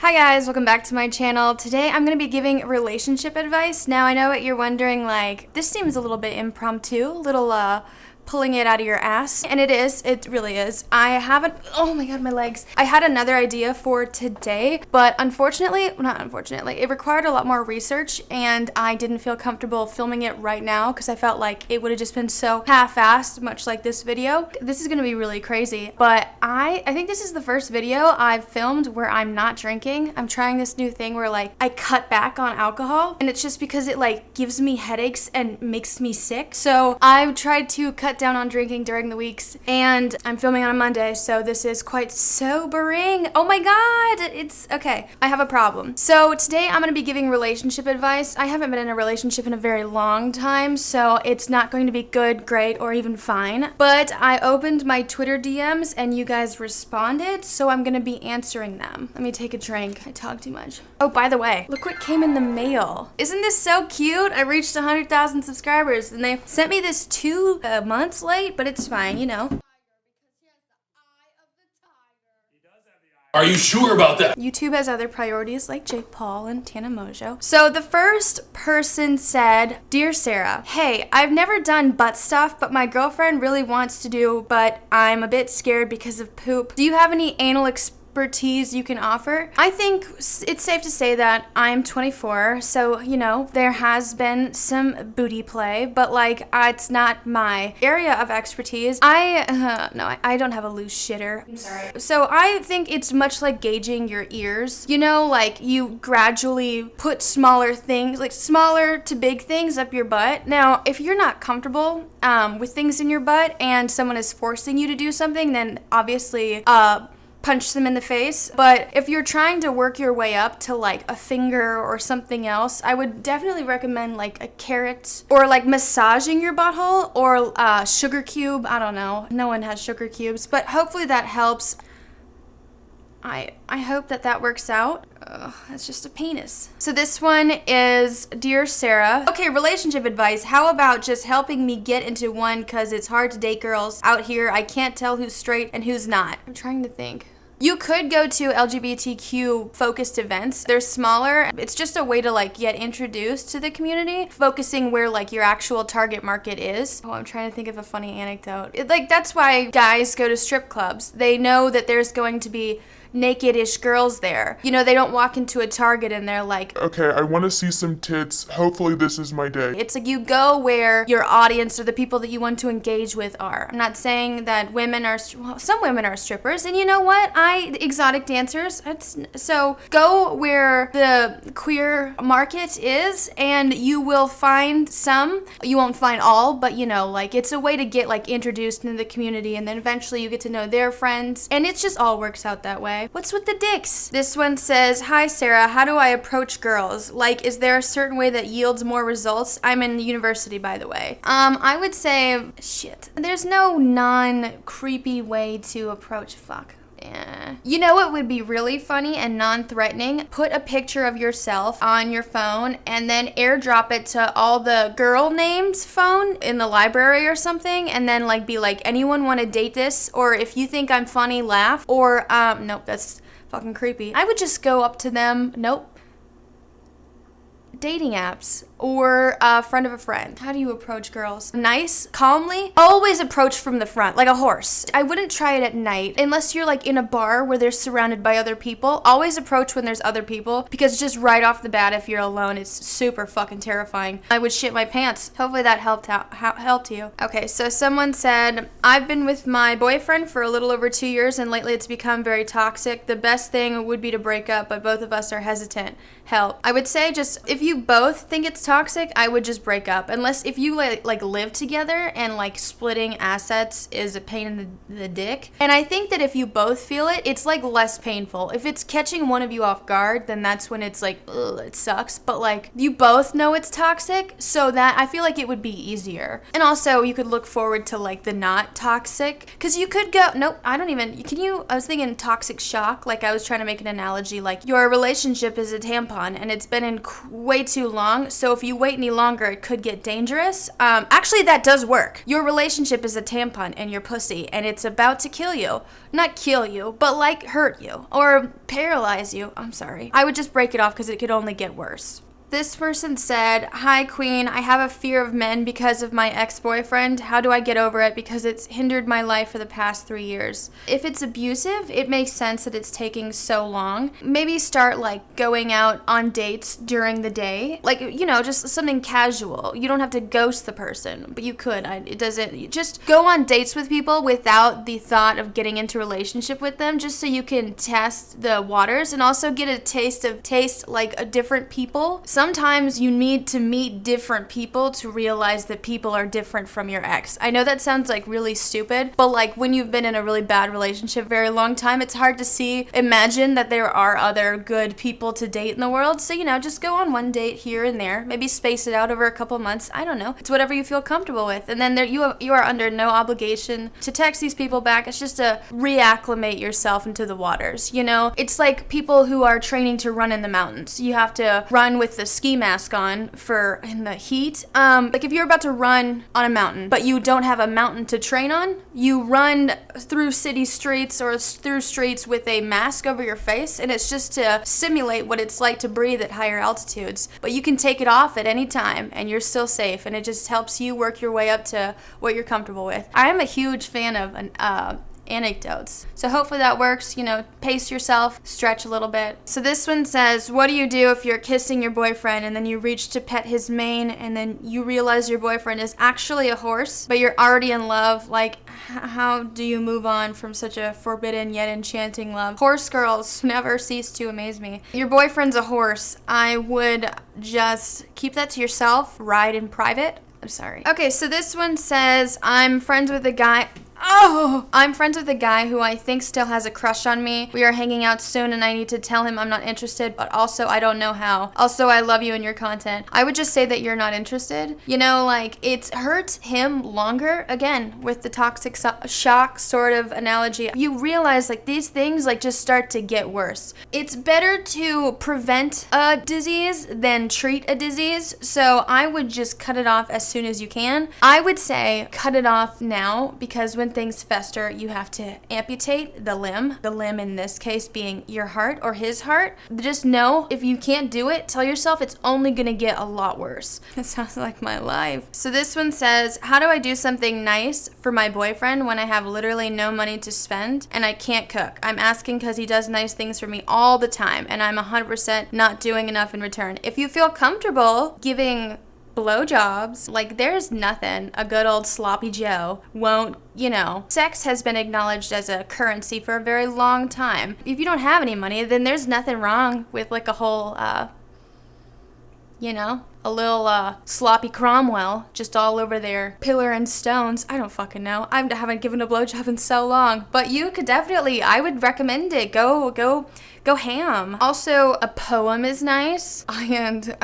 Hi guys, welcome back to my channel. Today I'm going to be giving relationship advice. Now I know what you're wondering, like, this seems a little bit impromptu, a little pulling it out of your ass. And it is, it really is. Oh my god, my legs. I had another idea for today, but it required a lot more research and I didn't feel comfortable filming it right now because I felt like it would have just been so half-assed, much like this video. This is gonna be really crazy, but I think this is the first video I've filmed where I'm not drinking. I'm trying this new thing where like I cut back on alcohol, and it's just because it like gives me headaches and makes me sick. So I've tried to cut down on drinking during the weeks, and I'm filming on a Monday, so this is quite sobering. Oh my god, it's okay. I have a problem. So today I'm going to be giving relationship advice. I haven't been in a relationship in a very long time, so it's not going to be good, great, or even fine. But I opened my Twitter DMs and you guys responded, so I'm going to be answering them. Let me take a drink. I talk too much. Oh, by the way, look what came in the mail. Isn't this so cute? I reached 100,000 subscribers and they sent me this 2 months late, but it's fine, you know. Are you sure about that? YouTube has other priorities like Jake Paul and Tana Mojo. So the first person said, "Dear Sarah, hey, I've never done butt stuff, but my girlfriend really wants to do, but I'm a bit scared because of poop. Do you have any anal expertise you can offer?" I think it's safe to say that I'm 24, so you know, there has been some booty play, but like it's not my area of expertise. I don't have a loose shitter. I'm sorry. So I think it's much like gauging your ears. You know, like you gradually put smaller things, like smaller to big things up your butt. Now, if you're not comfortable with things in your butt and someone is forcing you to do something, then obviously punch them in the face. But if you're trying to work your way up to like a finger or something else, I would definitely recommend like a carrot or like massaging your butthole or a sugar cube. I don't know. No one has sugar cubes, but hopefully that helps. I hope that works out. It's just a penis. So this one is, "Dear Sarah, okay, relationship advice. How about just helping me get into one, cause it's hard to date girls out here. I can't tell who's straight and who's not." I'm trying to think. You could go to LGBTQ focused events. They're smaller. It's just a way to like get introduced to the community, focusing where like your actual target market is. Oh, I'm trying to think of a funny anecdote. That's why guys go to strip clubs. They know that there's going to be naked-ish girls there. You know, they don't walk into a Target and they're like, "Okay, I want to see some tits. Hopefully this is my day." It's like you go where your audience or the people that you want to engage with are. I'm not saying that some women are strippers, and you know what? Exotic dancers. So go where the queer market is, and you will find some. You won't find all, but you know, like it's a way to get like introduced into the community, and then eventually you get to know their friends, and it just all works out that way. What's with the dicks? This one says, "Hi Sarah, how do I approach girls? Like, is there a certain way that yields more results?" I'm in university, by the way. I would say, shit. There's no non-creepy way to approach You know what would be really funny and non-threatening? Put a picture of yourself on your phone and then airdrop it to all the girl names phone in the library or something, and then like be like, "Anyone want to date this?" Or "If you think I'm funny, laugh." Or nope, that's fucking creepy. I would just go up to them. Nope. Dating apps or a friend of a friend. How do you approach girls? Nice, calmly. Always approach from the front, like a horse. I wouldn't try it at night unless you're like in a bar where they're surrounded by other people. Always approach when there's other people, because just right off the bat, if you're alone, it's super fucking terrifying. I would shit my pants. Hopefully that helped you. Okay, so someone said, "I've been with my boyfriend for a little over 2 years and lately it's become very toxic. The best thing would be to break up, but both of us are hesitant. Help." I would say just, if you both think it's toxic, I would just break up. Unless if you like live together and like splitting assets is a pain in the dick. And I think that if you both feel it, it's like less painful. If it's catching one of you off guard, then that's when it's like, ugh, it sucks. But like you both know it's toxic, so that I feel like it would be easier. And also you could look forward to like the not toxic, because you could go, nope, I was thinking toxic shock. Like I was trying to make an analogy, like your relationship is a tampon and it's been in way way too long, so if you wait any longer, it could get dangerous. Actually, that does work. Your relationship is a tampon in your pussy, and it's about to kill you. Not kill you, but like hurt you or paralyze you. I'm sorry. I would just break it off because it could only get worse. This person said, "Hi, Queen. I have a fear of men because of my ex-boyfriend. How do I get over it? Because it's hindered my life for the past 3 years." If it's abusive, it makes sense that it's taking so long. Maybe start like going out on dates during the day. Like, you know, just something casual. You don't have to ghost the person, but you could. It doesn't. You just go on dates with people without the thought of getting into a relationship with them, just so you can test the waters and also get a taste like a different people. Sometimes you need to meet different people to realize that people are different from your ex. I know that sounds like really stupid, but like when you've been in a really bad relationship a very long time, it's hard to imagine that there are other good people to date in the world. So, you know, just go on one date here and there, maybe space it out over a couple months. I don't know. It's whatever you feel comfortable with. And then you are under no obligation to text these people back. It's just to reacclimate yourself into the waters. You know, it's like people who are training to run in the mountains. You have to run with the ski mask on in the heat. Like if you're about to run on a mountain, but you don't have a mountain to train on, you run through city streets or through streets with a mask over your face, and it's just to simulate what it's like to breathe at higher altitudes. But you can take it off at any time, and you're still safe, and it just helps you work your way up to what you're comfortable with. I am a huge fan of anecdotes. So hopefully that works. You know, pace yourself, stretch a little bit. So this one says, "What do you do if you're kissing your boyfriend and then you reach to pet his mane and then you realize your boyfriend is actually a horse, but you're already in love? Like, how do you move on from such a forbidden yet enchanting love?" Horse girls never cease to amaze me. Your boyfriend's a horse. I would just keep that to yourself. Ride in private. I'm sorry. Okay, so this one says, I'm friends with a guy who I think still has a crush on me. We are hanging out soon and I need to tell him I'm not interested, but also I don't know how. Also, I love you and your content. I would just say that you're not interested. You know, like, it hurts him longer. Again, with the toxic shock sort of analogy, you realize like these things like just start to get worse. It's better to prevent a disease than treat a disease. So I would just cut it off as soon as you can. I would say cut it off now, because when things fester, you have to amputate the limb in this case being your heart or his heart. Just know, if you can't do it, tell yourself it's only gonna get a lot worse. That sounds like my life. So this one says, how do I do something nice for my boyfriend when I have literally no money to spend and I can't cook? I'm asking because he does nice things for me all the time and I'm 100% not doing enough in return. If you feel comfortable giving blowjobs, like, there's nothing a good old sloppy Joe won't, you know. Sex has been acknowledged as a currency for a very long time. If you don't have any money, then there's nothing wrong with like a whole you know, a little sloppy Cromwell just all over their pillar and stones. I don't fucking know. I haven't given a blowjob in so long, but you could definitely, I would recommend it. Go ham. Also, a poem is nice, and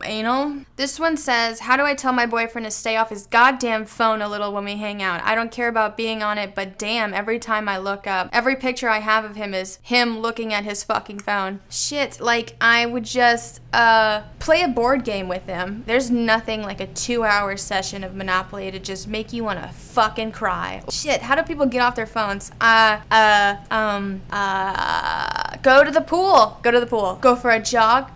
anal. This one says, how do I tell my boyfriend to stay off his goddamn phone a little when we hang out? I don't care about being on it, but damn, every time I look up, every picture I have of him is him looking at his fucking phone. Shit, like, I would just play a board game with him. There's nothing like a 2-hour session of Monopoly to just make you want to fucking cry. Shit, how do people get off their phones? Go to the pool. Go for a jog.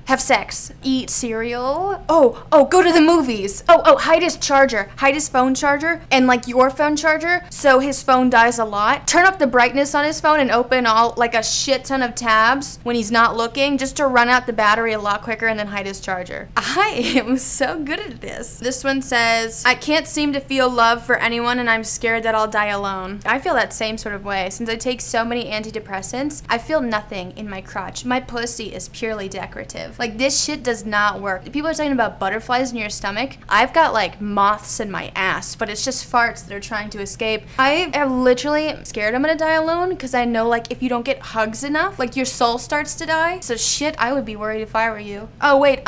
Have sex, eat cereal. Oh, go to the movies. Hide his charger. Hide his phone charger and like your phone charger so his phone dies a lot. Turn up the brightness on his phone and open all like a shit ton of tabs when he's not looking, just to run out the battery a lot quicker, and then hide his charger. I am so good at this. This one says, I can't seem to feel love for anyone and I'm scared that I'll die alone. I feel that same sort of way. Since I take so many antidepressants, I feel nothing in my crotch. My pussy is purely decorative. Like, this shit does not work. People are talking about butterflies in your stomach. I've got like moths in my ass, but it's just farts that are trying to escape. I am literally scared I'm gonna die alone because I know, like, if you don't get hugs enough, like, your soul starts to die. So shit, I would be worried if I were you. Oh wait,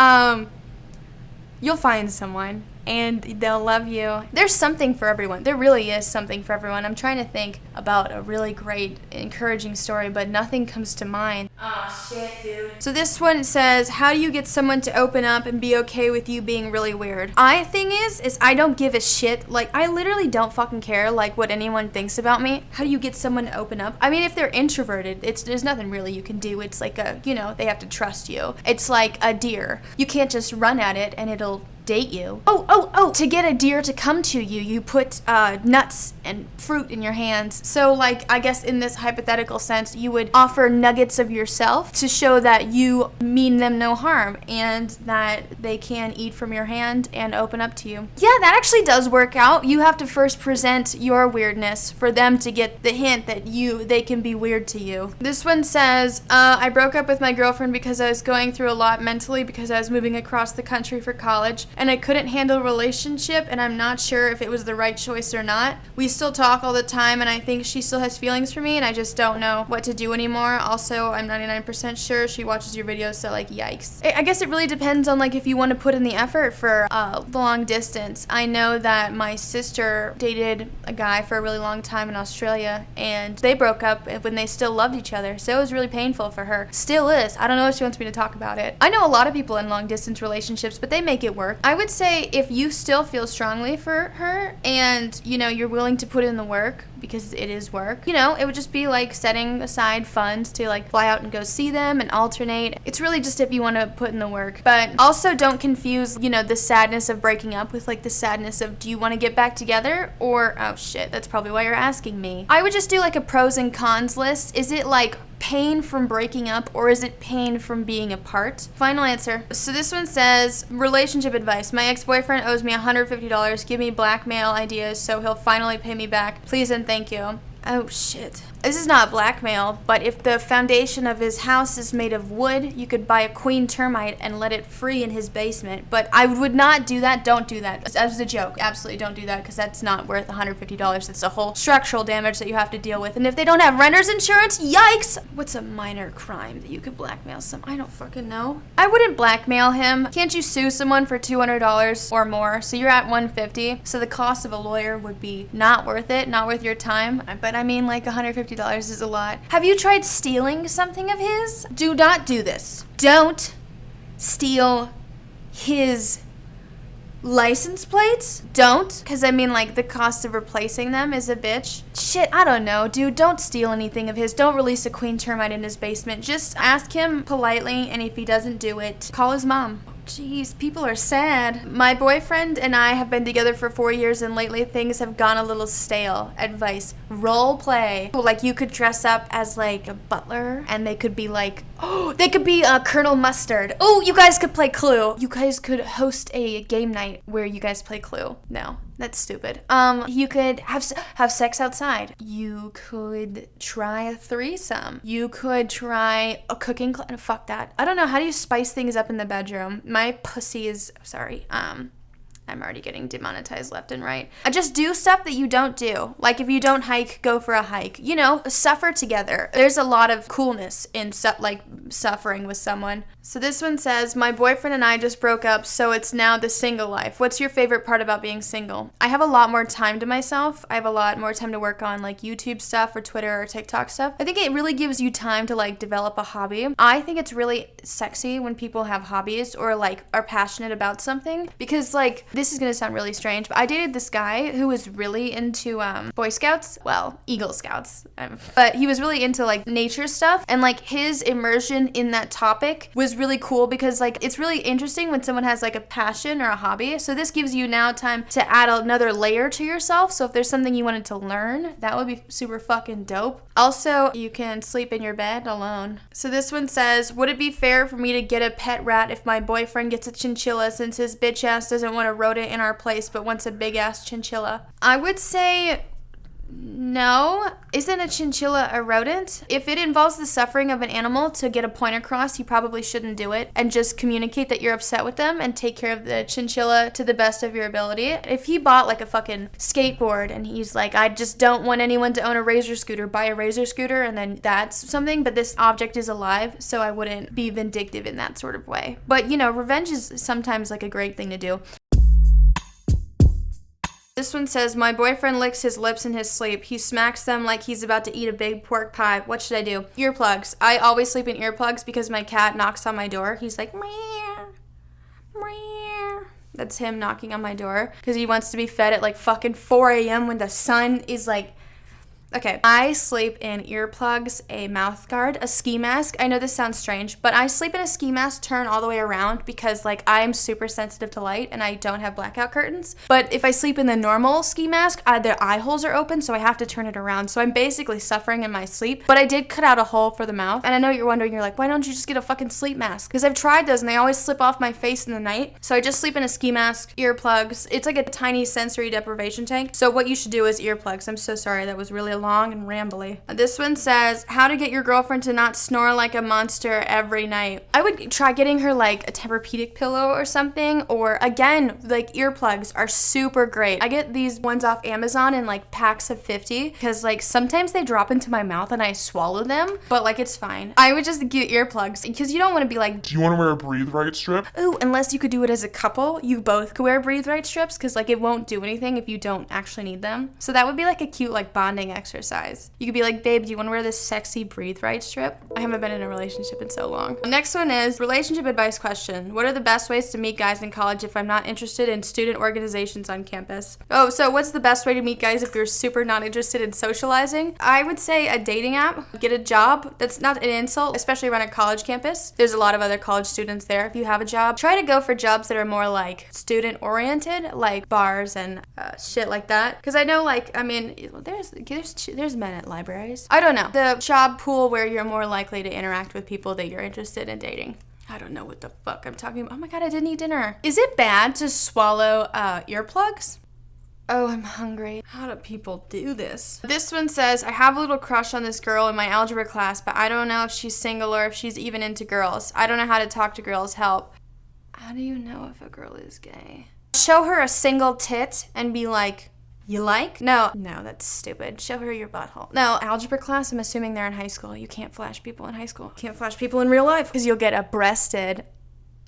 you'll find someone. and they'll love you. There's something for everyone. There really is something for everyone. I'm trying to think about a really great, encouraging story, but nothing comes to mind. Oh, shit, dude. So this one says, how do you get someone to open up and be okay with you being really weird? Thing is I don't give a shit. Like, I literally don't fucking care, like, what anyone thinks about me. How do you get someone to open up? I mean, if they're introverted, there's nothing really you can do. It's like they have to trust you. It's like a deer. You can't just run at it and it'll date you. Oh, to get a deer to come to you, you put nuts and fruit in your hands. So, like, I guess in this hypothetical sense, you would offer nuggets of yourself to show that you mean them no harm and that they can eat from your hand and open up to you. Yeah, that actually does work out. You have to first present your weirdness for them to get the hint that they can be weird to you. This one says, I broke up with my girlfriend because I was going through a lot mentally because I was moving across the country for college and I couldn't handle a relationship, and I'm not sure if it was the right choice or not. We still talk all the time, and I think she still has feelings for me, and I just don't know what to do anymore. Also, I'm 99% sure she watches your videos, so, like, yikes. I guess it really depends on, like, if you want to put in the effort for long distance. I know that my sister dated a guy for a really long time in Australia, and they broke up when they still loved each other, so it was really painful for her. Still is. I don't know if she wants me to talk about it. I know a lot of people in long distance relationships, but they make it work. I would say if you still feel strongly for her and, you're willing to put in the work, because it is work, it would just be like setting aside funds to, like, fly out and go see them and alternate. It's really just if you want to put in the work. But also don't confuse, the sadness of breaking up with, like, the sadness of, do you want to get back together? Or, oh shit, that's probably why you're asking me. I would just do, like, a pros and cons list. Is it, like, pain from breaking up, or is it pain from being apart? Final answer. So this one says, relationship advice. My ex-boyfriend owes me $150. Give me blackmail ideas so he'll finally pay me back. Please and thank you. Oh shit. This is not blackmail, but if the foundation of his house is made of wood, you could buy a queen termite and let it free in his basement. But I would not do that. Don't do that. That was a joke. Absolutely don't do that, because that's not worth $150. It's a whole structural damage that you have to deal with. And if they don't have renter's insurance, yikes! What's a minor crime that you could blackmail I don't fucking know. I wouldn't blackmail him. Can't you sue someone for $200 or more? So you're at $150. So the cost of a lawyer would be not worth it, not worth your time. But I mean, like, $150 is a lot. Have you tried stealing something of his? Do not do this. Don't steal his license plates. Don't. Because, I mean, like, the cost of replacing them is a bitch. Shit, I don't know, dude. Don't steal anything of his. Don't release a queen termite in his basement. Just ask him politely, and if he doesn't do it, call his mom. Jeez, people are sad. My boyfriend and I have been together for 4 years, and lately things have gone a little stale. Advice. Role play. Like, you could dress up as, like, a butler, and they could be like, they could be Colonel Mustard. Oh, you guys could play Clue. You guys could host a game night where you guys play Clue. No, that's stupid. You could have sex outside. You could try a threesome. You could try a cooking class. Fuck that. I don't know. How do you spice things up in the bedroom? My pussy is, sorry, I'm already getting demonetized left and right. Just do stuff that you don't do. Like, if you don't hike, go for a hike. Suffer together. There's a lot of coolness in suffering with someone. So this one says, my boyfriend and I just broke up, so it's now the single life. What's your favorite part about being single? I have a lot more time to myself. I have a lot more time to work on, like, YouTube stuff or Twitter or TikTok stuff. I think it really gives you time to, like, develop a hobby. I think it's really sexy when people have hobbies or, like, are passionate about something, because, like, this is gonna sound really strange, but I dated this guy who was really into Boy Scouts, well, Eagle Scouts, but he was really into, like, nature stuff, and, like, his immersion in that topic was really cool, because, like, it's really interesting when someone has, like, a passion or a hobby. So this gives you now time to add another layer to yourself. So if there's something you wanted to learn, that would be super fucking dope. Also, you can sleep in your bed alone. So this one says, would it be fair for me to get a pet rat if my boyfriend gets a chinchilla, since his bitch ass doesn't want a rodent in our place but wants a big ass chinchilla? I would say no. Isn't a chinchilla a rodent? If it involves the suffering of an animal to get a point across, you probably shouldn't do it, and just communicate that you're upset with them and take care of the chinchilla to the best of your ability. If he bought, like, a fucking skateboard and he's like, I just don't want anyone to own a razor scooter, buy a razor scooter, and then that's something, but this object is alive, so I wouldn't be vindictive in that sort of way. But, revenge is sometimes, like, a great thing to do. This one says, my boyfriend licks his lips in his sleep. He smacks them like he's about to eat a big pork pie. What should I do? Earplugs. I always sleep in earplugs because my cat knocks on my door. He's like, meow, meow. That's him knocking on my door because he wants to be fed at like fucking 4 a.m. when the sun is like... Okay, I sleep in earplugs, a mouth guard, a ski mask. I know this sounds strange, but I sleep in a ski mask turn all the way around because like I'm super sensitive to light and I don't have blackout curtains. But if I sleep in the normal ski mask, the eye holes are open, so I have to turn it around. So I'm basically suffering in my sleep. But I did cut out a hole for the mouth. And I know you're wondering, you're like, why don't you just get a fucking sleep mask? Because I've tried those and they always slip off my face in the night. So I just sleep in a ski mask, earplugs. It's like a tiny sensory deprivation tank. So what you should do is earplugs. I'm so sorry, that was really long and rambly. This one says, how to get your girlfriend to not snore like a monster every night. I would try getting her like a Tempur-Pedic pillow or something, or again, like earplugs are super great. I get these ones off Amazon in like packs of 50 because like sometimes they drop into my mouth and I swallow them, but like it's fine. I would just get earplugs because you don't want to be like, Do you want to wear a breathe right strip? ooh, unless you could do it as a couple, you both could wear breathe right strips because like it won't do anything if you don't actually need them. So that would be like a cute like bonding exercise. You could be like, babe, do you want to wear this sexy breathe right strip? I haven't been in a relationship in so long. Next one is relationship advice question. What are the best ways to meet guys in college if I'm not interested in student organizations on campus? Oh, so what's the best way to meet guys if you're super not interested in socializing? I would say a dating app. Get a job. That's not an insult, especially around a college campus. There's a lot of other college students there. If you have a job, try to go for jobs that are more like student oriented, like bars and shit like that. Because I know like, I mean, there's men at libraries. I don't know. The job pool where you're more likely to interact with people that you're interested in dating. I don't know what the fuck I'm talking about. Oh my god, I didn't eat dinner. Is it bad to swallow earplugs? Oh, I'm hungry. How do people do this? This one says, I have a little crush on this girl in my algebra class, but I don't know if she's single or if she's even into girls. I don't know how to talk to girls. Help. How do you know if a girl is gay? Show her a single tit and be like, you like? No, that's stupid. Show her your butthole. No, algebra class, I'm assuming they're in high school. You can't flash people in high school. You can't flash people in real life because you'll get abreasted.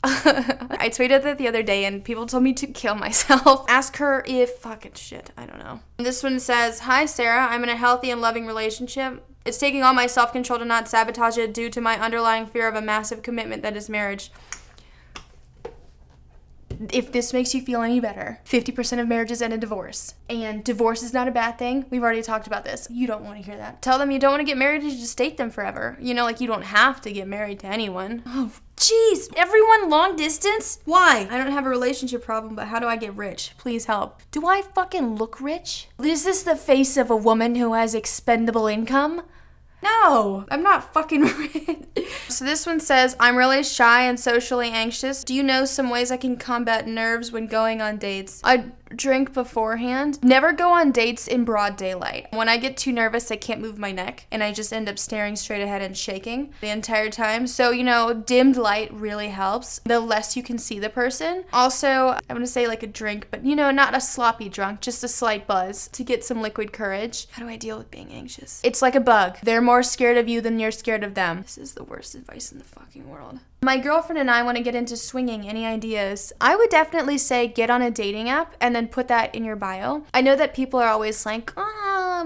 I tweeted that the other day and people told me to kill myself. Ask her if fucking shit. I don't know. This one says, hi Sarah, I'm in a healthy and loving relationship. It's taking all my self-control to not sabotage it due to my underlying fear of a massive commitment that is marriage. If this makes you feel any better, 50% of marriages end in divorce. And divorce is not a bad thing. We've already talked about this. You don't want to hear that. Tell them you don't want to get married, you just date them forever. You know, like you don't have to get married to anyone. Oh, jeez. Everyone long distance? Why? I don't have a relationship problem, but how do I get rich? Please help. Do I fucking look rich? Is this the face of a woman who has expendable income? No, I'm not fucking rich. So this one says, I'm really shy and socially anxious. Do you know some ways I can combat nerves when going on dates? I drink beforehand. Never go on dates in broad daylight. When I get too nervous, I can't move my neck and I just end up staring straight ahead and shaking the entire time. So, you know, dimmed light really helps. The less you can see the person. Also, I'm gonna say like a drink, but you know, not a sloppy drunk, just a slight buzz to get some liquid courage. How do I deal with being anxious? It's like a bug. They're more scared of you than you're scared of them. This is the worst advice in the fucking world. My girlfriend and I want to get into swinging. Any ideas? I would definitely say get on a dating app and then put that in your bio. I know that people are always like,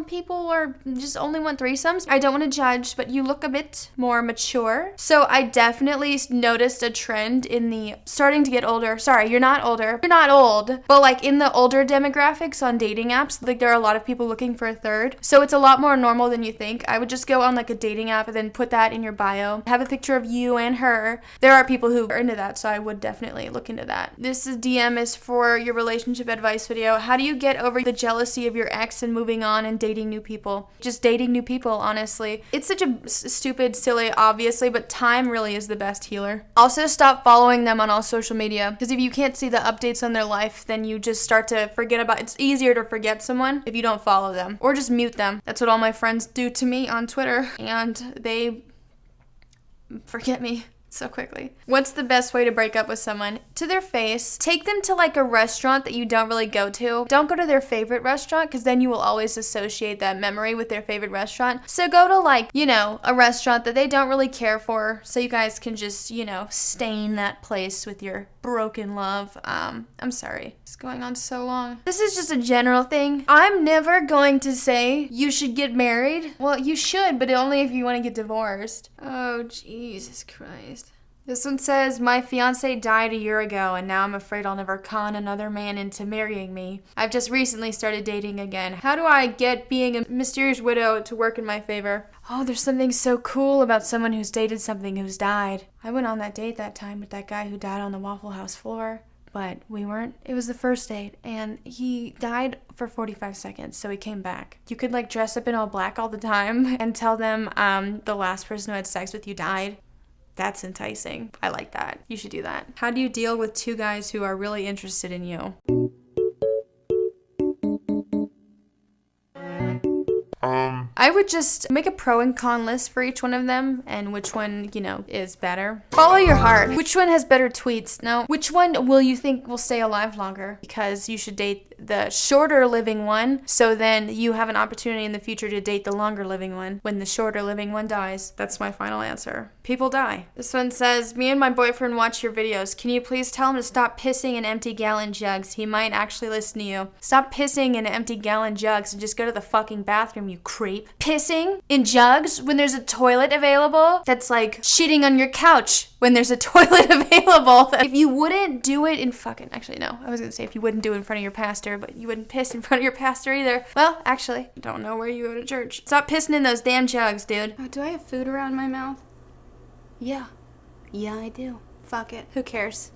people are just only want threesomes. I don't want to judge, but you look a bit more mature. So I definitely noticed a trend in the starting to get older. Sorry, you're not older. You're not old. But like in the older demographics on dating apps, like there are a lot of people looking for a third. So it's a lot more normal than you think. I would just go on like a dating app and then put that in your bio. Have a picture of you and her. There are people who are into that, so I would definitely look into that. This DM is for your relationship advice video. How do you get over the jealousy of your ex and moving on and dating new people? Just dating new people, honestly. It's such a stupid, silly, obviously, but time really is the best healer. Also, stop following them on all social media, because if you can't see the updates on their life, then you just start to forget about it. It's easier to forget someone if you don't follow them, or just mute them. That's what all my friends do to me on Twitter, and they forget me so quickly. What's the best way to break up with someone? to their face. Take them to like a restaurant that you don't really go to. Don't go to their favorite restaurant because then you will always associate that memory with their favorite restaurant. So go to like, you know, a restaurant that they don't really care for so you guys can just, you know, stain that place with your broken love. I'm sorry. It's going on so long. This is just a general thing. I'm never going to say you should get married. Well, you should, but only if you want to get divorced. Oh, Jesus Christ. This one says, my fiance died a year ago and now I'm afraid I'll never con another man into marrying me. I've just recently started dating again. How do I get being a mysterious widow to work in my favor? Oh, there's something so cool about someone who's dated something who's died. I went on that date that time with that guy who died on the Waffle House floor. But we weren't. It was the first date, and he died for 45 seconds, so he came back. You could, like, dress up in all black all the time and tell them the last person who had sex with you died. That's enticing. I like that. You should do that. How do you deal with two guys who are really interested in you? I would just make a pro and con list for each one of them and which one, you know, is better. Follow your heart. Which one has better tweets? No. Which one will you think will stay alive longer? Because you should date the shorter living one, so then you have an opportunity in the future to date the longer living one when the shorter living one dies. That's my final answer. People die. This one says, me and my boyfriend watch your videos. Can you please tell him to stop pissing in empty gallon jugs? He might actually listen to you. Stop pissing in empty gallon jugs and just go to the fucking bathroom, you creep. Pissing in jugs when there's a toilet available? That's like shitting on your couch when there's a toilet available. If you wouldn't do it in fucking, actually no, I was gonna say if you wouldn't do it in front of your pastor, but you wouldn't piss in front of your pastor either. Well, actually, I don't know where you go to church. Stop pissing in those damn jugs, dude. Oh, do I have food around my mouth? Yeah. Yeah, I do. Fuck it. Who cares?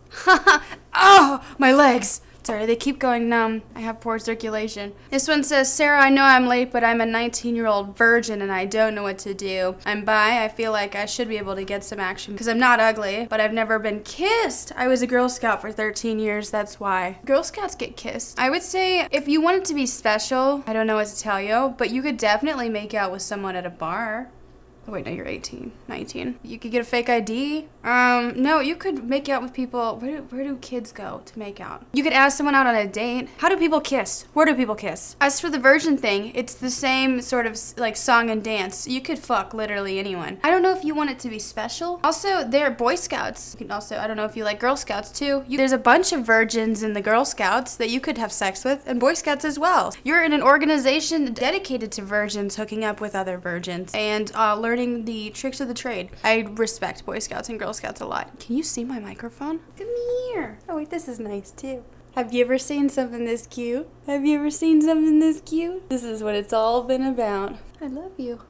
Oh, my legs. Sorry, they keep going numb. I have poor circulation. This one says, Sarah, I know I'm late, but I'm a 19-year-old virgin and I don't know what to do. I'm bi. I feel like I should be able to get some action because I'm not ugly, but I've never been kissed. I was a Girl Scout for 13 years. That's why. Girl Scouts get kissed. I would say if you want it to be special, I don't know what to tell you, but you could definitely make out with someone at a bar. Oh, wait, no, you're 18, 19. You could get a fake ID. No, you could make out with people. Where do kids go to make out? You could ask someone out on a date. How do people kiss? Where do people kiss? As for the virgin thing, it's the same sort of like song and dance. You could fuck literally anyone. I don't know if you want it to be special. Also, they're Boy Scouts. You can also, I don't know if you like Girl Scouts too. There's a bunch of virgins in the Girl Scouts that you could have sex with, and Boy Scouts as well. You're in an organization dedicated to virgins hooking up with other virgins and learning the tricks of the trade. I respect Boy Scouts and Girl Scouts a lot. Can you see my microphone? Come here. Oh wait, this is nice too. Have you ever seen something this cute? Have you ever seen something this cute? This is what it's all been about. I love you.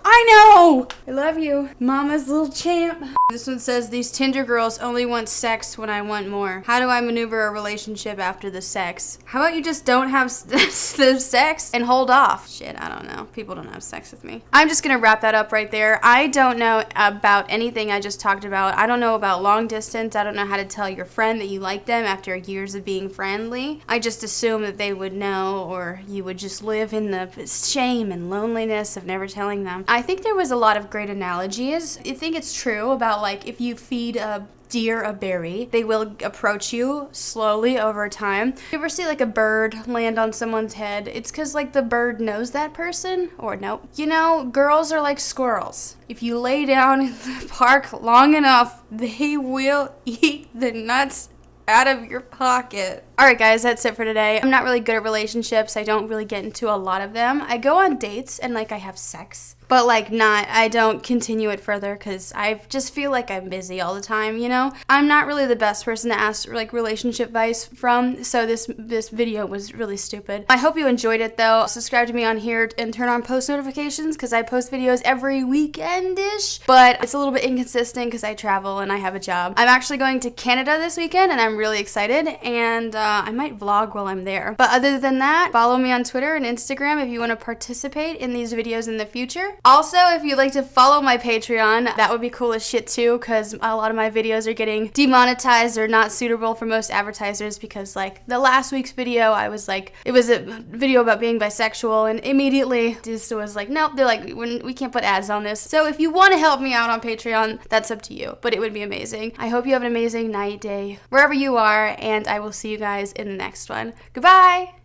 I know! I love you. Mama's little champ. This one says, these Tinder girls only want sex when I want more. How do I maneuver a relationship after the sex? How about you just don't have the sex and hold off? Shit, I don't know. People don't have sex with me. I'm just gonna wrap that up right there. I don't know about anything I just talked about. I don't know about long distance. I don't know how to tell your friend that you like them after years of being friendly. I just assume that they would know, or you would just live in the shame and loneliness of never telling them. I think there was a lot of great analogies. I think it's true about like if you feed a deer a berry, they will approach you slowly over time. You ever see like a bird land on someone's head? It's because like the bird knows that person, or nope. You know, girls are like squirrels. If you lay down in the park long enough, they will eat the nuts out of your pocket. Alright guys, that's it for today. I'm not really good at relationships. I don't really get into a lot of them. I go on dates and like I have sex, but like I don't continue it further because I just feel like I'm busy all the time, you know? I'm not really the best person to ask like relationship advice from, so this video was really stupid. I hope you enjoyed it though. Subscribe to me on here and turn on post notifications because I post videos every weekend-ish, but it's a little bit inconsistent because I travel and I have a job. I'm actually going to Canada this weekend and I'm really excited, and I might vlog while I'm there. But other than that, follow me on Twitter and Instagram if you want to participate in these videos in the future. Chapter. Also, if you'd like to follow my Patreon, that would be cool as shit too, because a lot of my videos are getting demonetized or not suitable for most advertisers, because like the last week's video, I was like, it was a video about being bisexual, and immediately just was like, nope, they're like, we can't put ads on this. So if you want to help me out on Patreon, that's up to you, but it would be amazing. I hope you have an amazing night, day, wherever you are, and I will see you guys in the next one. Goodbye!